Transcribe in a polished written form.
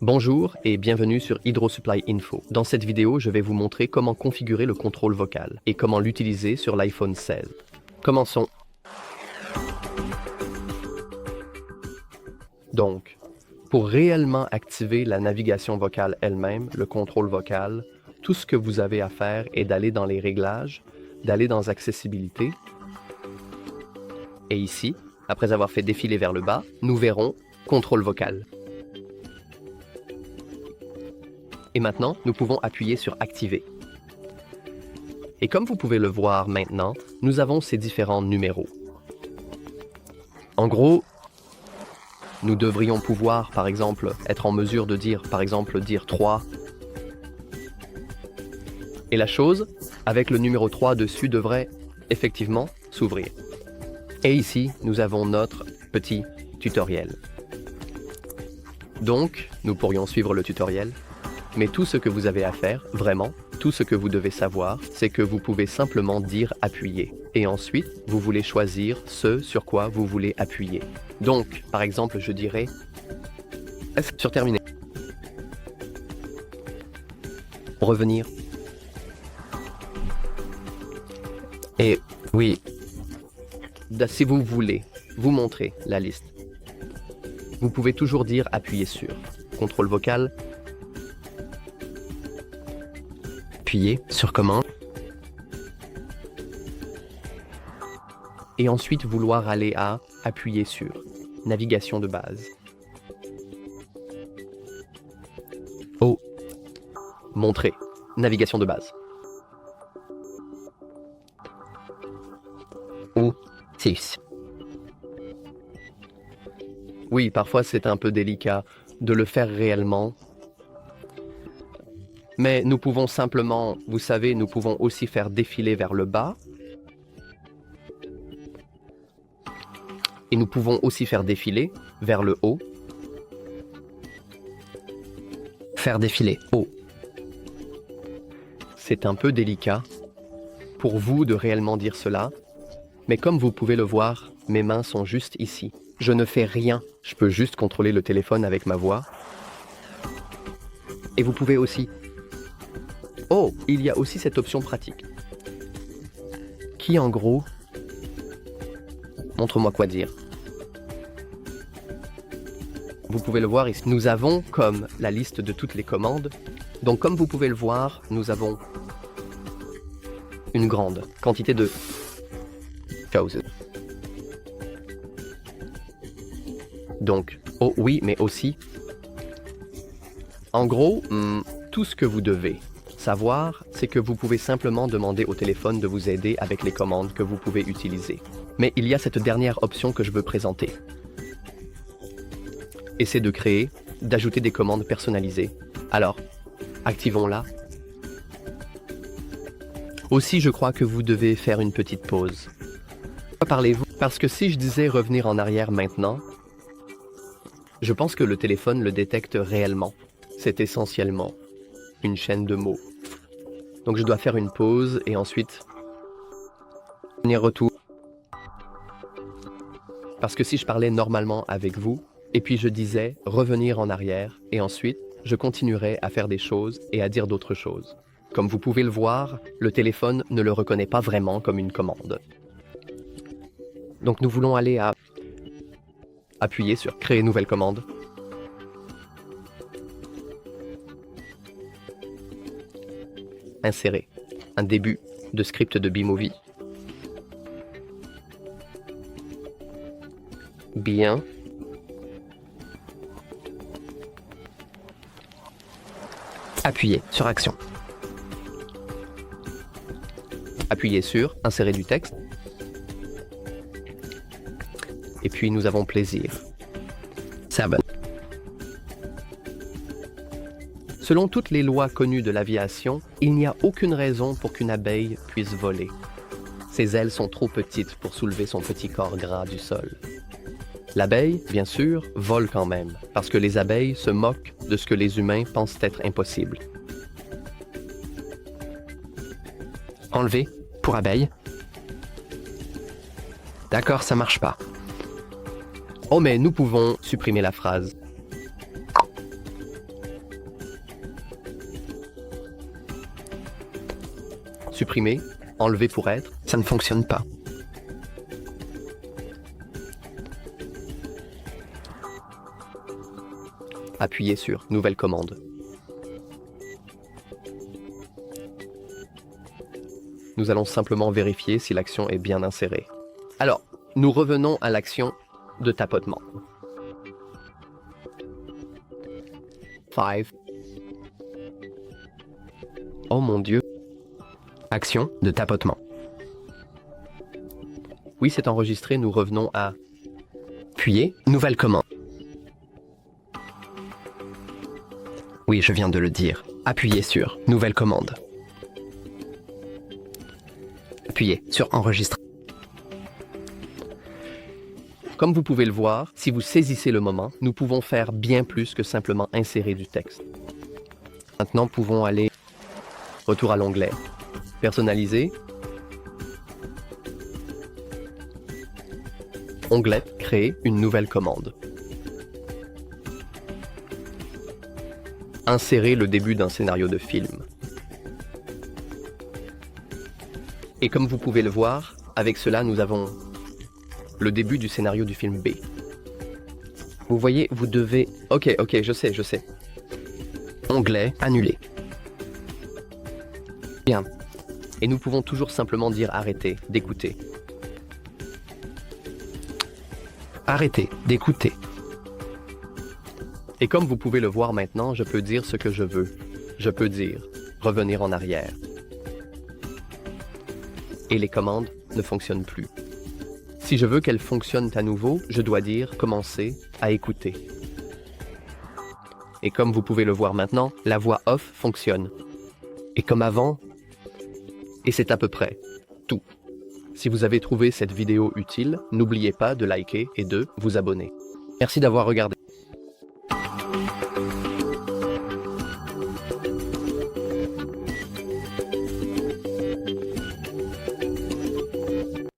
Bonjour et bienvenue sur HydroSupply Info. Dans cette vidéo, je vais vous montrer comment configurer le contrôle vocal et comment l'utiliser sur l'iPhone 16. Commençons. Donc, pour réellement activer la navigation vocale elle-même, le contrôle vocal, tout ce que vous avez à faire est d'aller dans les réglages, d'aller dans Accessibilité. Et ici, après avoir fait défiler vers le bas, nous verrons Contrôle vocal. Et maintenant, nous pouvons appuyer sur Activer. Et comme vous pouvez le voir maintenant, nous avons ces différents numéros. En gros, nous devrions pouvoir, par exemple, être en mesure de dire, par exemple, dire 3. Et la chose, avec le numéro 3 dessus, devrait effectivement s'ouvrir. Et ici, nous avons notre petit tutoriel. Donc, nous pourrions suivre le tutoriel. Mais tout ce que vous avez à faire, vraiment, tout ce que vous devez savoir, c'est que vous pouvez simplement dire « appuyer ». Et ensuite, vous voulez choisir ce sur quoi vous voulez appuyer. Donc, par exemple, je dirais « sur terminer ». Revenir. Et oui, si vous voulez vous montrer la liste, vous pouvez toujours dire « appuyer sur ». Contrôle vocal. Appuyer sur commande et ensuite vouloir aller à appuyer sur navigation de base. Oh, montrer navigation de base. Oh, 6. Oui, parfois c'est un peu délicat de le faire réellement. Mais nous pouvons simplement, vous savez, nous pouvons aussi faire défiler vers le bas. Et nous pouvons aussi faire défiler vers le haut. Faire défiler haut. C'est un peu délicat pour vous de réellement dire cela. Mais comme vous pouvez le voir, mes mains sont juste ici. Je ne fais rien. Je peux juste contrôler le téléphone avec ma voix. Et vous pouvez aussi... Oh, il y a aussi cette option pratique, qui en gros, montre-moi quoi dire. Vous pouvez le voir ici. Nous avons comme la liste de toutes les commandes. Donc comme vous pouvez le voir, nous avons une grande quantité de choses. Donc, oh oui, mais aussi, en gros, tout ce que vous devez savoir, c'est que vous pouvez simplement demander au téléphone de vous aider avec les commandes que vous pouvez utiliser. Mais il y a cette dernière option que je veux présenter. Et c'est de créer, d'ajouter des commandes personnalisées. Alors, activons-la. Aussi, je crois que vous devez faire une petite pause. Pourquoi parlez-vous? Parce que si je disais revenir en arrière maintenant, je pense que le téléphone le détecte réellement. C'est essentiellement une chaîne de mots. Donc je dois faire une pause et ensuite venir retour. Parce que si je parlais normalement avec vous, et puis je disais revenir en arrière, et ensuite je continuerai à faire des choses et à dire d'autres choses. Comme vous pouvez le voir, le téléphone ne le reconnaît pas vraiment comme une commande. Donc nous voulons aller à appuyer sur créer nouvelle commande. Insérer un début de script de B-Movie. Bien. Appuyer sur action. Appuyez sur insérer du texte. Et puis nous avons plaisir. Sabon. Selon toutes les lois connues de l'aviation, il n'y a aucune raison pour qu'une abeille puisse voler. Ses ailes sont trop petites pour soulever son petit corps gras du sol. L'abeille, bien sûr, vole quand même, parce que les abeilles se moquent de ce que les humains pensent être impossible. Enlever pour abeille. D'accord, ça marche pas. Oh mais nous pouvons supprimer la phrase. Supprimer, enlever pour être, ça ne fonctionne pas. Appuyez sur Nouvelle commande. Nous allons simplement vérifier si l'action est bien insérée. Alors, nous revenons à l'action de tapotement. 5. Oh mon Dieu. Action de tapotement. Oui, c'est enregistré, nous revenons à appuyer, nouvelle commande. Oui, je viens de le dire. Appuyez sur nouvelle commande. Appuyez sur enregistrer. Comme vous pouvez le voir, si vous saisissez le moment, nous pouvons faire bien plus que simplement insérer du texte. Maintenant, pouvons aller retour à l'onglet personnaliser, onglet créer une nouvelle commande. Insérer le début d'un scénario de film. Et comme vous pouvez le voir, avec cela, nous avons le début du scénario du film B. Vous voyez, vous devez... Ok, je sais. Onglet annuler. Bien. Et nous pouvons toujours simplement dire arrêter d'écouter. Arrêter d'écouter. Et comme vous pouvez le voir maintenant, je peux dire ce que je veux. Je peux dire revenir en arrière. Et les commandes ne fonctionnent plus. Si je veux qu'elles fonctionnent à nouveau, je dois dire commencer à écouter. Et comme vous pouvez le voir maintenant, la voix off fonctionne. Et comme avant, et c'est à peu près tout. Si vous avez trouvé cette vidéo utile, n'oubliez pas de liker et de vous abonner. Merci d'avoir regardé.